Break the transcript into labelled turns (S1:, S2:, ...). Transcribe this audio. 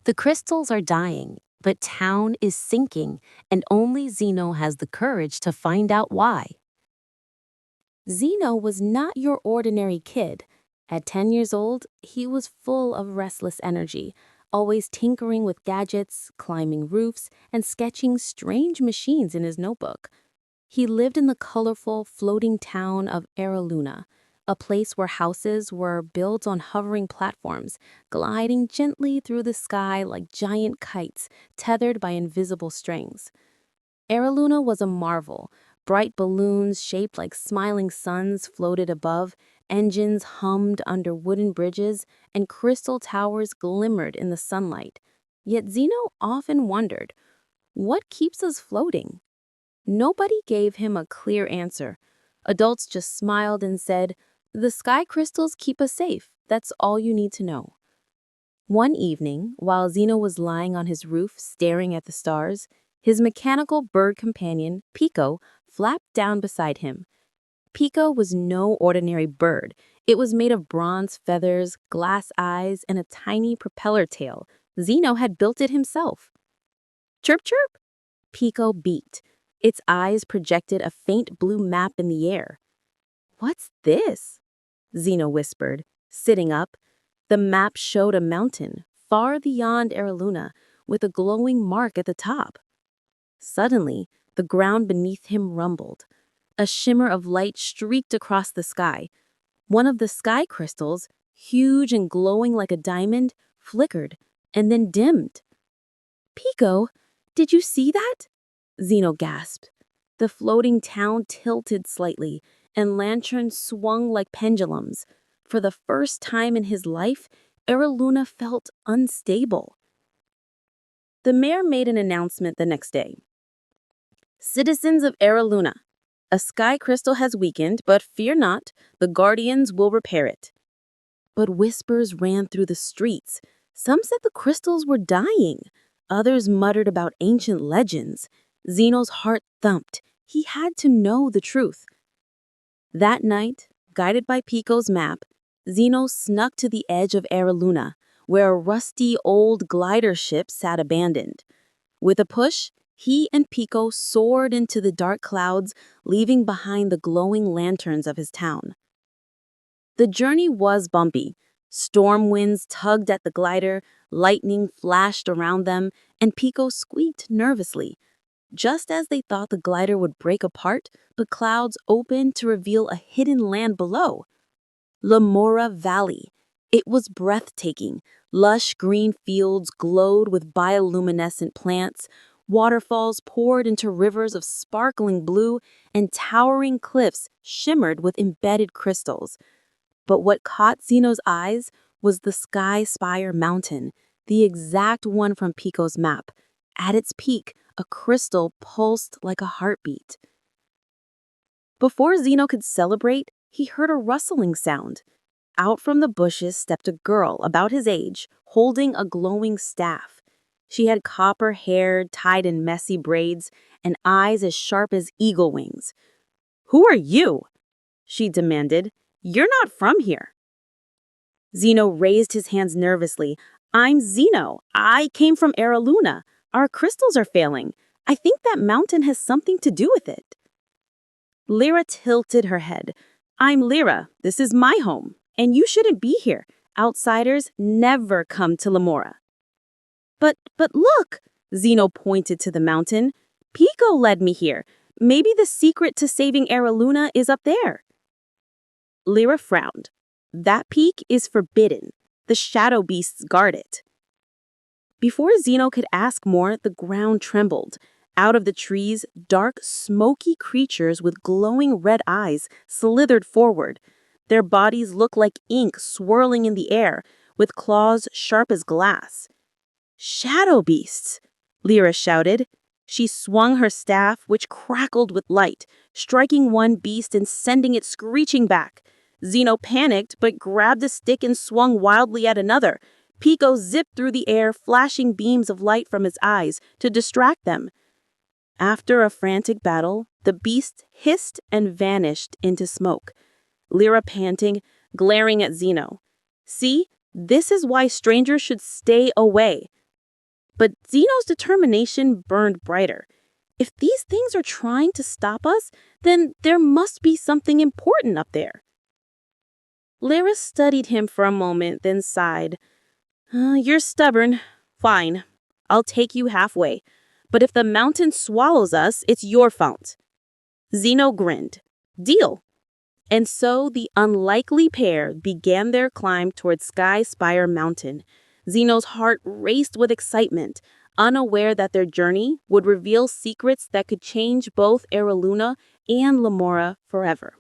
S1: The crystals are dying, but town is sinking, and only Zeno has the courage to find out why. Zeno was not your ordinary kid. At 10 years old, he was full of restless energy, always tinkering with gadgets, climbing roofs, and sketching strange machines in his notebook. He lived in the colorful, floating town of Aeroluna, a place where houses were built on hovering platforms, gliding gently through the sky like giant kites tethered by invisible strings. Aeroluna was a marvel. Bright balloons shaped like smiling suns floated above, engines hummed under wooden bridges, and crystal towers glimmered in the sunlight. Yet Zeno often wondered, what keeps us floating? Nobody gave him a clear answer. Adults just smiled and said, "The sky crystals keep us safe. That's all you need to know." One evening, while Zeno was lying on his roof staring at the stars, his mechanical bird companion, Pico, flapped down beside him. Pico was no ordinary bird. It was made of bronze feathers, glass eyes, and a tiny propeller tail. Zeno had built it himself. Chirp, chirp! Pico beaked. Its eyes projected a faint blue map in the air. "What's this?" Zeno whispered, sitting up. The map showed a mountain, far beyond Aeroluna, with a glowing mark at the top. Suddenly, the ground beneath him rumbled. A shimmer of light streaked across the sky. One of the sky crystals, huge and glowing like a diamond, flickered and then dimmed. "Pico, did you see that?" Zeno gasped. The floating town tilted slightly, and lanterns swung like pendulums. For the first time in his life, Aeroluna felt unstable. The mayor made an announcement the next day. "Citizens of Aeroluna, a sky crystal has weakened, but fear not, the guardians will repair it." But whispers ran through the streets. Some said the crystals were dying. Others muttered about ancient legends. Zeno's heart thumped. He had to know the truth. That night, guided by Pico's map, Zeno snuck to the edge of Aeroluna, where a rusty old glider ship sat abandoned. With a push, he and Pico soared into the dark clouds, leaving behind the glowing lanterns of his town. The journey was bumpy. Storm winds tugged at the glider, lightning flashed around them, and Pico squeaked nervously. Just as they thought the glider would break apart, the clouds opened to reveal a hidden land below. Lumora Valley. It was breathtaking. Lush green fields glowed with bioluminescent plants, waterfalls poured into rivers of sparkling blue, and towering cliffs shimmered with embedded crystals. But what caught Zeno's eyes was the Sky Spire Mountain, the exact one from Pico's map. At its peak, a crystal pulsed like a heartbeat. Before Zeno could celebrate, he heard a rustling sound. Out from the bushes stepped a girl about his age, holding a glowing staff. She had copper hair tied in messy braids and eyes as sharp as eagle wings. "Who are you?" she demanded. "You're not from here." Zeno raised his hands nervously. "I'm Zeno. I came from Aeroluna. Our crystals are failing. I think that mountain has something to do with it." Lyra tilted her head. "I'm Lyra. This is my home, and you shouldn't be here. Outsiders never come to Lumora." But look," Zeno pointed to the mountain. "Pico led me here. Maybe the secret to saving Aeroluna is up there." Lyra frowned. "That peak is forbidden. The shadow beasts guard it." Before Zeno could ask more, the ground trembled. Out of the trees, dark, smoky creatures with glowing red eyes slithered forward. Their bodies looked like ink swirling in the air, with claws sharp as glass. "Shadow beasts!" Lyra shouted. She swung her staff, which crackled with light, striking one beast and sending it screeching back. Zeno panicked, but grabbed a stick and swung wildly at another. Pico zipped through the air, flashing beams of light from his eyes to distract them. After a frantic battle, the beast hissed and vanished into smoke. Lyra panting, glaring at Zeno. "See, this is why strangers should stay away. But Zeno's determination burned brighter. If these things are trying to stop us, then there must be something important up there. Lyra studied him for a moment, then sighed. You're stubborn. Fine. I'll take you halfway. But if the mountain swallows us, it's your fault. Zeno grinned. Deal. And so the unlikely pair began their climb toward Sky Spire Mountain. Zeno's heart raced with excitement, unaware that their journey would reveal secrets that could change both Aeroluna and Lumora forever.